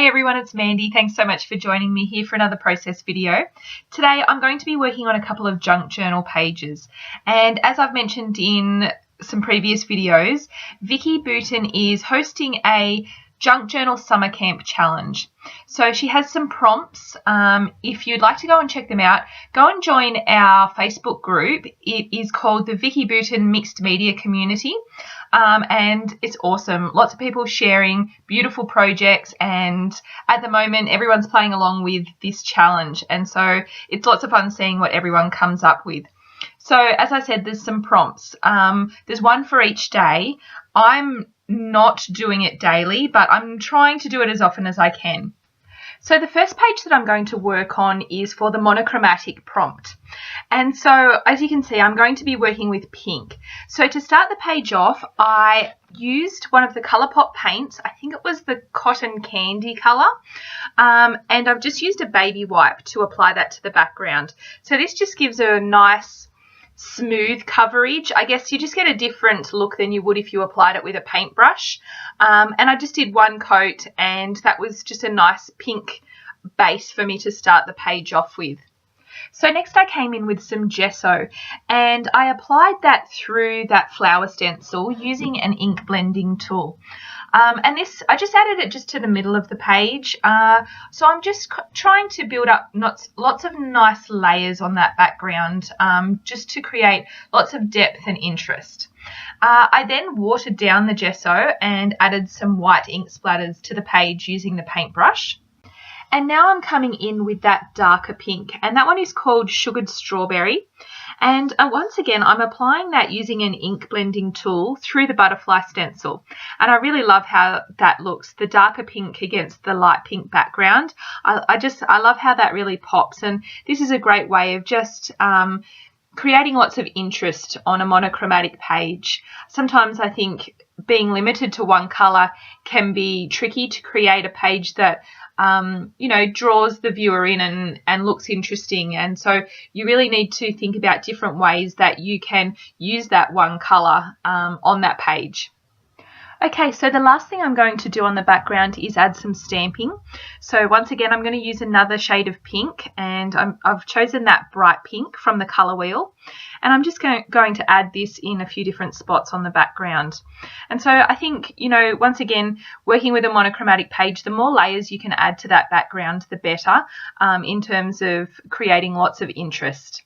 everyone, it's Mandy. Thanks so much for joining me here for another process video. Today I'm going to be working on a couple of junk journal pages, and as I've mentioned in some previous videos, Vicki Boutin is hosting a junk journal summer camp challenge. So she has some prompts. If you'd like to go and check them out, go and join our Facebook group. It is called the Vicki Boutin Mixed Media Community, and it's awesome. Lots of people sharing beautiful projects, and at the moment everyone's playing along with this challenge, and so it's lots of fun seeing what everyone comes up with. So as I said, there's some prompts. There's one for each day. I'm not doing it daily, but I'm trying to do it as often as I can. So the first page that I'm going to work on is for the monochromatic prompt. And so as you can see, I'm going to be working with pink. So to start the page off, I used one of the Colourpop paints. I think it was the Cotton Candy colour. And I've just used a baby wipe to apply that to the background. So this just gives a nice smooth coverage. I guess you just get a different look than you would if you applied it with a paintbrush. And I just did one coat, and that was just a nice pink base for me to start the page off with. So next I came in with some gesso, and I applied that through that flower stencil using an ink blending tool. And this, I just added it just to the middle of the page. So I'm just trying to build up lots of nice layers on that background, just to create lots of depth and interest. I then watered down the gesso and added some white ink splatters to the page using the paintbrush. And now I'm coming in with that darker pink, and that one is called Sugared Strawberry. And once again, I'm applying that using an ink blending tool through the butterfly stencil. And I really love how that looks, the darker pink against the light pink background. I love how that really pops, and this is a great way of just creating lots of interest on a monochromatic page. Sometimes I think being limited to one colour can be tricky to create a page that draws the viewer in and looks interesting. And so you really need to think about different ways that you can use that one colour on that page. Okay, so the last thing I'm going to do on the background is add some stamping. So once again, I'm going to use another shade of pink, and I've chosen that bright pink from the colour wheel. And I'm just going to add this in a few different spots on the background. And so I think, once again, working with a monochromatic page, the more layers you can add to that background, the better, in terms of creating lots of interest.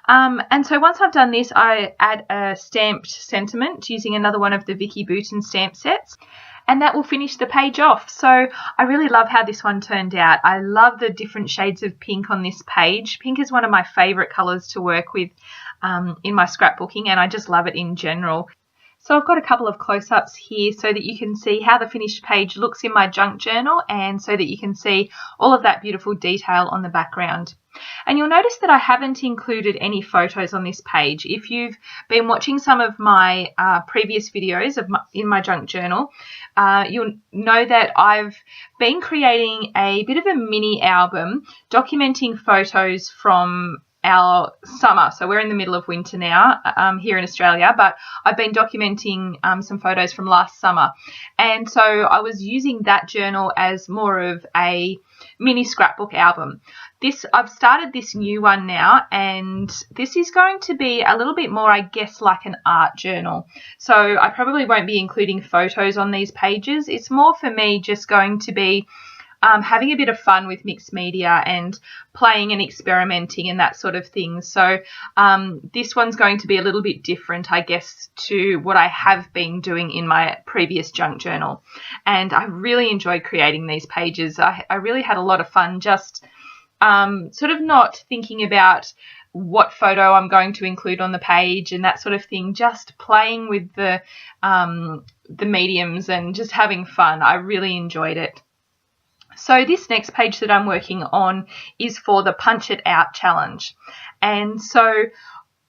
And so once I've done this, I add a stamped sentiment using another one of the Vicki Boutin stamp sets, and that will finish the page off. So I really love how this one turned out. I love the different shades of pink on this page. Pink is one of my favourite colours to work with in my scrapbooking, and I just love it in general. So I've got a couple of close-ups here so that you can see how the finished page looks in my junk journal, and so that you can see all of that beautiful detail on the background. And you'll notice that I haven't included any photos on this page. If you've been watching some of my previous videos in my junk journal, you'll know that I've been creating a bit of a mini album documenting photos from our summer. So we're in the middle of winter now here in Australia, but I've been documenting some photos from last summer. And so I was using that journal as more of a mini scrapbook album. I've started this new one now, and this is going to be a little bit more, I guess, like an art journal. So I probably won't be including photos on these pages. It's more for me just going to be having a bit of fun with mixed media and playing and experimenting and that sort of thing. So this one's going to be a little bit different, I guess, to what I have been doing in my previous junk journal. And I really enjoyed creating these pages. I really had a lot of fun just sort of not thinking about what photo I'm going to include on the page and that sort of thing, just playing with the mediums and just having fun. I really enjoyed it. So this next page that I'm working on is for the Punch It Out challenge. And so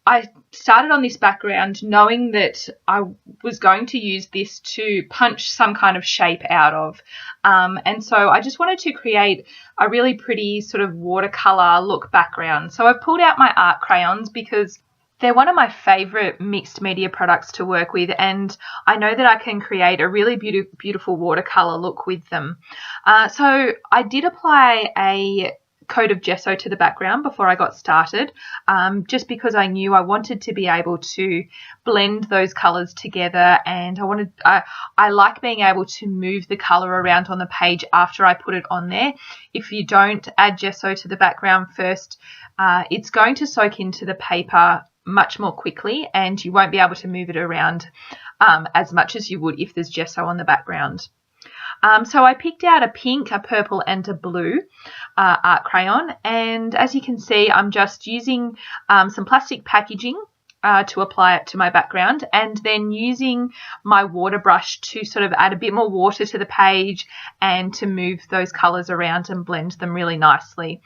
I started on this background knowing that I was going to use this to punch some kind of shape out of. And so I just wanted to create a really pretty sort of watercolor look background. So I've pulled out my art crayons because They're one of my favourite mixed media products to work with, and I know that I can create a really beautiful watercolour look with them. So I did apply a coat of gesso to the background before I got started, just because I knew I wanted to be able to blend those colours together, and I like being able to move the colour around on the page after I put it on there. If you don't add gesso to the background first, it's going to soak into the paper much more quickly, and you won't be able to move it around as much as you would if there's gesso on the background. So I picked out a pink, a purple and a blue art crayon, and as you can see, I'm just using some plastic packaging to apply it to my background, and then using my water brush to sort of add a bit more water to the page and to move those colours around and blend them really nicely.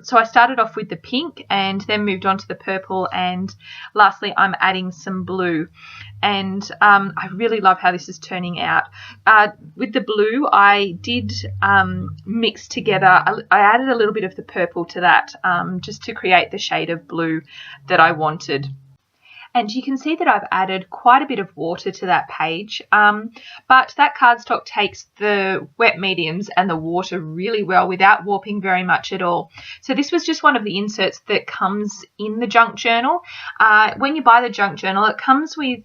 So I started off with the pink and then moved on to the purple, and lastly I'm adding some blue, and I really love how this is turning out. With the blue, I did mix together, I added a little bit of the purple to that just to create the shade of blue that I wanted. And you can see that I've added quite a bit of water to that page, but that cardstock takes the wet mediums and the water really well without warping very much at all. So this was just one of the inserts that comes in the Junque Journal. When you buy the Junque Journal, it comes with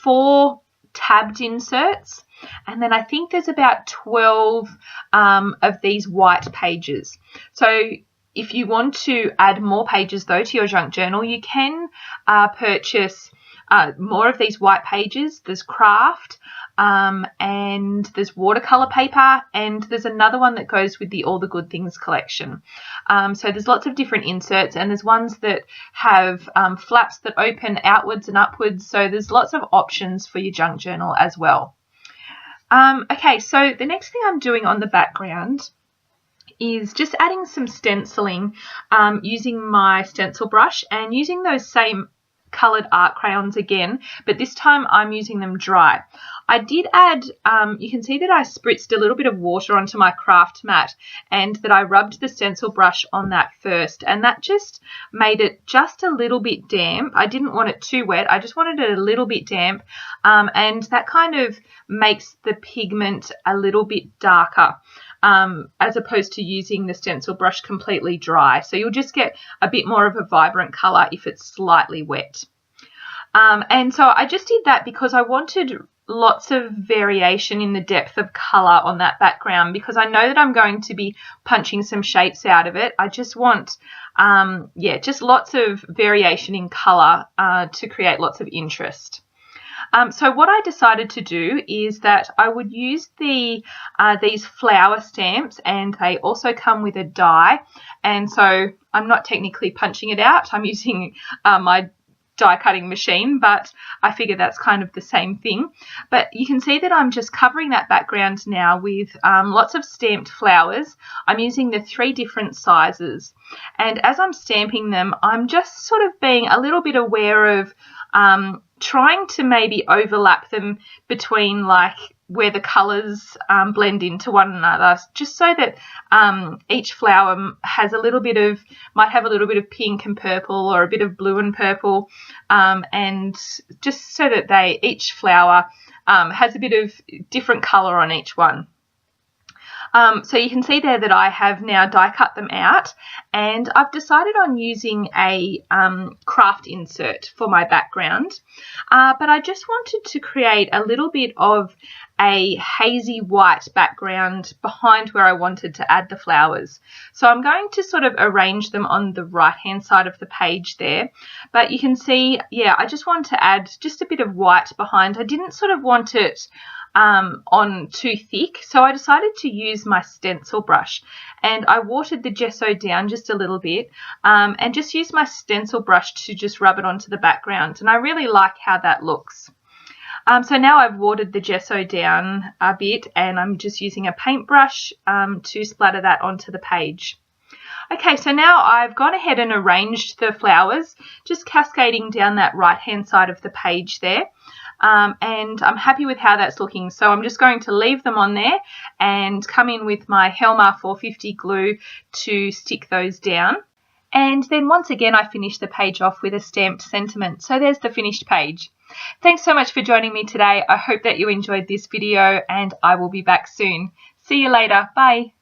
4 tabbed inserts, and then I think there's about 12 of these white pages. So if you want to add more pages though to your Junque Journal, you can purchase more of these white pages. There's craft and there's watercolour paper, and there's another one that goes with the All the Good Things collection. So there's lots of different inserts, and there's ones that have flaps that open outwards and upwards, so there's lots of options for your Junque Journal as well. Okay, so the next thing I'm doing on the background is just adding some stenciling using my stencil brush and using those same coloured art crayons again, but this time I'm using them dry. I did add, you can see that I spritzed a little bit of water onto my craft mat and that I rubbed the stencil brush on that first, and that just made it just a little bit damp. I didn't want it too wet, I just wanted it a little bit damp, and that kind of makes the pigment a little bit darker. As opposed to using the stencil brush completely dry. So you'll just get a bit more of a vibrant colour if it's slightly wet. And so I just did that because I wanted lots of variation in the depth of colour on that background, because I know that I'm going to be punching some shapes out of it. I just want, just lots of variation in colour to create lots of interest. So what I decided to do is that I would use these flower stamps, and they also come with a die, and so I'm not technically punching it out, I'm using my die cutting machine, but I figure that's kind of the same thing. But you can see that I'm just covering that background now with lots of stamped flowers. I'm using the 3 different sizes, and as I'm stamping them, I'm just sort of being a little bit aware of trying to maybe overlap them between like where the colours blend into one another, just so that each flower has might have a little bit of pink and purple, or a bit of blue and purple, and just so that each flower has a bit of different colour on each one. So you can see there that I have now die cut them out, and I've decided on using a craft insert for my background, but I just wanted to create a little bit of a hazy white background behind where I wanted to add the flowers. So I'm going to sort of arrange them on the right hand side of the page there, but you can see, I just want to add just a bit of white behind. I didn't sort of want it on too thick, so I decided to use my stencil brush, and I watered the gesso down just a little bit, and just used my stencil brush to just rub it onto the background, and I really like how that looks. So now I've watered the gesso down a bit, and I'm just using a paintbrush to splatter that onto the page. Okay, so now I've gone ahead and arranged the flowers, just cascading down that right hand side of the page there. And I'm happy with how that's looking, so I'm just going to leave them on there and come in with my Helmar 450 glue to stick those down. And then once again, I finish the page off with a stamped sentiment. So there's the finished page. Thanks so much for joining me today. I hope that you enjoyed this video, and I will be back soon. See you later. Bye.